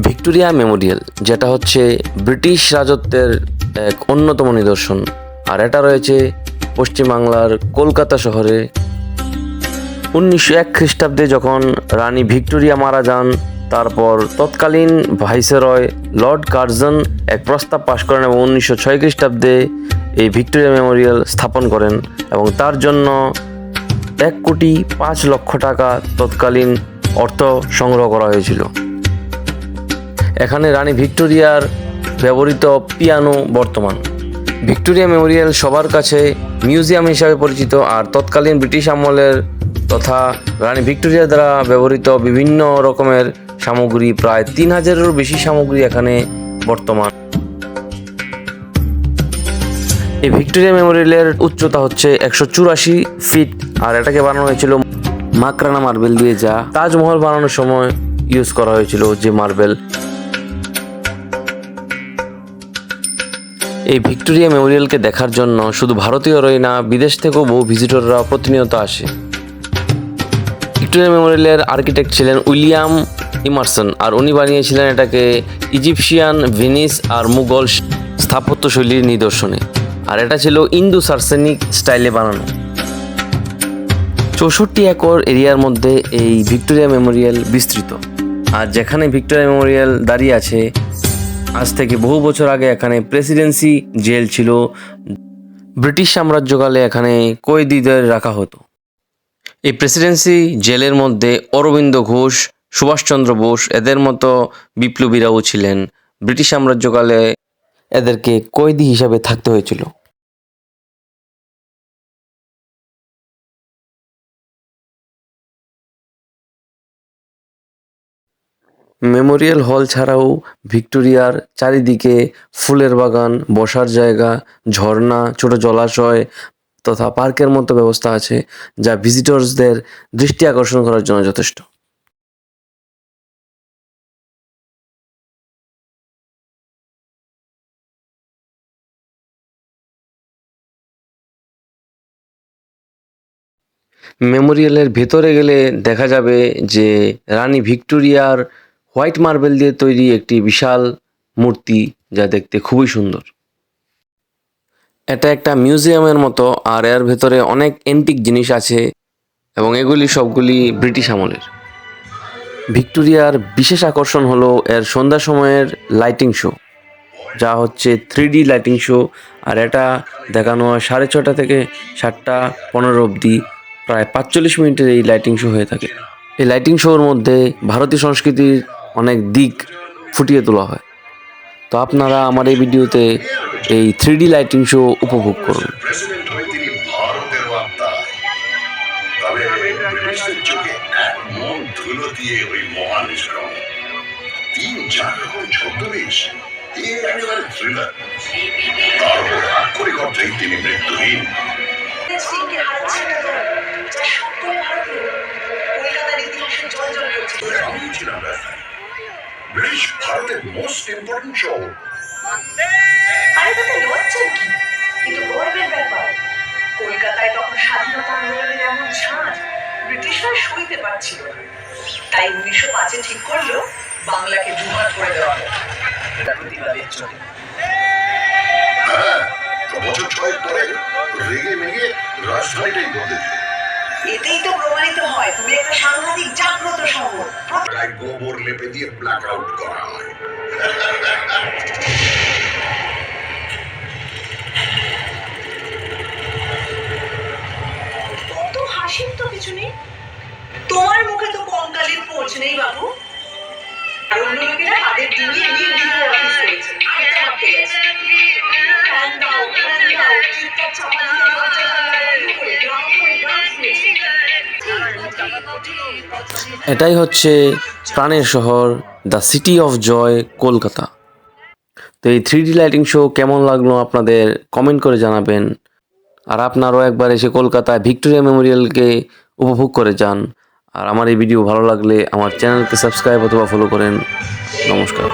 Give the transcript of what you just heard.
Victoria Memorial, যেটা হচ্ছে British রাজত্বের এক অন্যতম নিদর্শন, আর এটা রয়েছে পশ্চিমবাংলার কলকাতা শহরে। 1901 খ্রিস্টাব্দে যখন রানী ভিক্টোরিয়া মারা যান, তারপর তৎকালীন ভাইসরয় লর্ড কার্জন এক প্রস্তাব পাশ করেন এবং 1906 খ্রিস্টাব্দে এই ভিক্টোরিয়া মেমোরিয়াল স্থাপন করেন এবং তার জন্য 1,05,00,000 টাকা তৎকালীন অর্থ সংগ্রহ করা হয়েছিল। এখানে রানী ভিক্টোরিয়ার ব্যবহৃত পিয়ানো বর্তমান। ভিক্টোরিয়া মেমোরিয়াল সবার কাছে মিউজিয়াম হিসাবে পরিচিত, আর তৎকালীন ব্রিটিশ আমলের তথা রানী ভিক্টোরিয়া দ্বারা ব্যবহৃত বিভিন্ন রকমের সামগ্রী, প্রায় 3,000-এরও বেশি সামগ্রী এখানে বর্তমান। এই ভিক্টোরিয়া মেমোরিয়ালের উচ্চতা হচ্ছে 184 ফিট, আর এটাকে বানানো হয়েছিল মাকরানা মার্বেল দিয়ে, যা তাজমহল বানানোর সময় ইউজ করা হয়েছিল যে মার্বেল। এই ভিক্টোরিয়া মেমোরিয়ালকে দেখার জন্য শুধু ভারতীয়রাই না, বিদেশ থেকেও বহু ভিজিটররা প্রতিনিয়ত আসে। ভিক্টোরিয়া মেমোরিয়ালের আর্কিটেক্ট ছিলেন উইলিয়াম ইমারসন, আর উনি বানিয়েছিলেন এটাকে ইজিপশিয়ান, ভেনিস আর মুঘল স্থাপত্যশৈলীর নিদর্শনে, আর এটা ছিল ইন্দো সার্সেনিক স্টাইলে বানানো। 64 একর এরিয়ার মধ্যে এই ভিক্টোরিয়া মেমোরিয়াল বিস্তৃত, আর যেখানে ভিক্টোরিয়া মেমোরিয়াল দাঁড়িয়ে আছে, আজ থেকে বহু বছর আগে এখানে প্রেসিডেন্সি জেল ছিল। ব্রিটিশ সাম্রাজ্যকালে এখানে কয়েদিদের রাখা হতো। এই প্রেসিডেন্সি জেলের মধ্যে অরবিন্দ ঘোষ, সুভাষচন্দ্র বোস এদের মতো বিপ্লবীরাও ছিলেন। ব্রিটিশ সাম্রাজ্যকালে এদেরকে কয়েদি হিসাবে থাকতে হয়েছিল। মেমোরিয়াল হল ছাড়াও ভিক্টোরিয়ার চারিদিকে ফুলের বাগান, বসার জায়গা, ঝর্ণা, ছোট জলাশয় তথা পার্কের মতো ব্যবস্থা আছে, যা ভিজিটরসদের দৃষ্টি আকর্ষণ করার জন্য যথেষ্ট। মেমোরিয়ালের ভেতরে গেলে দেখা যাবে যে রানী ভিক্টোরিয়ার হোয়াইট মার্বেল দিয়ে তৈরি একটি বিশাল মূর্তি, যা দেখতে খুবই সুন্দর। এটা একটা মিউজিয়ামের মতো, আর এর ভেতরে অনেক অ্যান্টিক জিনিস আছে এবং এগুলি সবগুলি ব্রিটিশ আমলের। ভিক্টোরিয়ার বিশেষ আকর্ষণ হলো এর সন্ধ্যা সময়ের লাইটিং শো, যা হচ্ছে 3D লাইটিং শো, আর এটা দেখানো হয় 6:30 থেকে 7:15 অবধি। প্রায় 45 মিনিটের এই লাইটিং শো হয়ে থাকে। এই লাইটিং শোর মধ্যে ভারতীয় সংস্কৃতির অনেক দিক ফুটিয়ে তোলা হয়। তো আপনারা আমার এই ভিডিওতে এই 3D লাইটিং শো উপভোগ করুন। ব্রিটিশ ভারতের মোস্ট ইম্পর্টেন্ট শহর। আরে তাতে লজ্জার কি? কিন্তু গর্বের ব্যাপার। কলকাতায় তখন স্বাধীনতা আন্দোলনের এমন ঝাঁজ ব্রিটিশরা সইতে পারছিল না, তাই 1905-এ ঠিক করলো বাংলাকে দুভাগ করে দেওয়া হবে। এটা প্রতিবাদের চলে। হ্যাঁ, বছর 6 পরে রেগে মেগে রাজধানীটাই বদলে দিল। এতেই তো প্রমাণিত হয় তুমি একটা সাংঘাতিক জাগ্রত শহর। প্রায় গোবর লেপে দিয়ে ব্ল্যাক আউট করা হয়। কত হাসির তো কিছু নেই, তোমার মুখে তো কঙ্কালের পোঁছ নেই বাবু। আর অন্য লোকেরা তাদের দিনে অফিস করেছে, আড্ডা মারতে গেছে। ফ্যান দাও, ফ্যান দাও, চিৎকার চাপা দিয়ে দরজা জানলা বন্ধ করে গ্রাম করে গান শুনেছে। এটাই হচ্ছে প্রাণের শহর, the city of joy, Kolkata. তো এই 3D লাইটিং শো কেমন লাগলো আপনাদের কমেন্ট করে জানাবেন, আর আপনারাও একবার এসে কলকাতায় ভিক্টোরিয়া মেমোরিয়ালকে উপভোগ করে যান। আর আমার এই ভিডিও ভালো লাগলে আমার চ্যানেলকে সাবস্ক্রাইব অথবা ফলো করেন। নমস্কার।